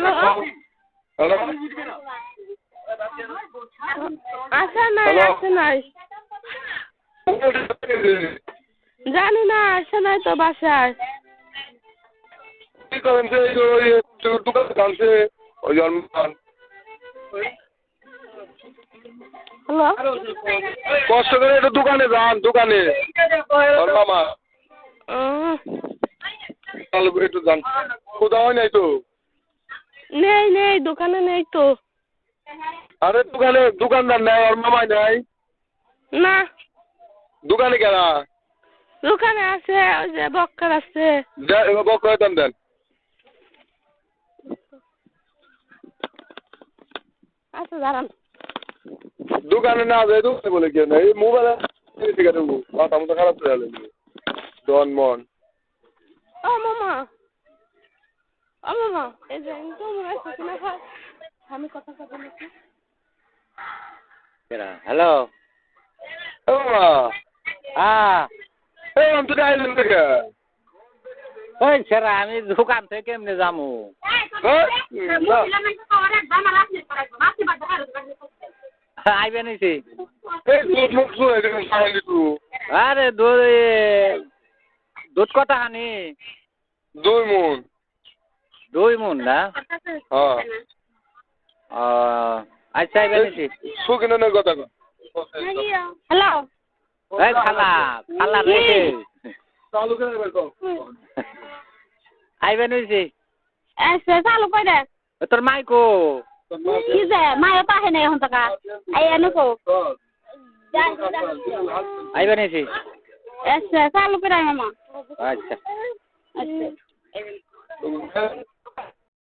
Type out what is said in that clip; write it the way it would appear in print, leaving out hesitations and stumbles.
hello hello আসে নাই আসে নাই জানি না আসে নাই তো বাসায় কি করেন যে ওই দোকান কানছে ওই জন্মস্থান হ্যালো কষ্ট করে একটু দোকানে যান দোকানে ওর মামা তাহলে একটু যান কোথাও হয় নাই তো নেই নেই দোকানে নেই তো আরে দোকানে দোকানদার নাই ওর মামাই নাই না দোকানে কেনা দোকানে আছে ওই যে বক্কার আছে বক দেন দেন আচ্ছা দাঁড়ান দোকানে না যায় দোকানে বলে কেন এই মোবাইলে থেকে দেবো মাথা মতো খারাপ হয়ে গেল দন মন ও মামা এই যে তোমরা এসেছো না আমি কথা বলছি হ্যালো ও মা হ্যাঁ এই আমি তো আইলেন থেকে ওই সেরা আমি দোকান থেকে কেমনে যাবো আইবে নিছি এই দুধ মুখ শুয়ে সাহায্য তু আরে দুধ কত হানি 2 মন 2 মন না হ্যাঁ আচ্ছা আইবে নিছি সুকিনের কথা হ্যালো এই খালা রে চালু করে বের কর আইবে নিছি এসে চালু করে দে তোর মাইকো কি যে মায়ের পাহে নেই এখন টাকা এই আনুকো আইবে নিছি এসে চালু করে মামা আচ্ছা আচ্ছা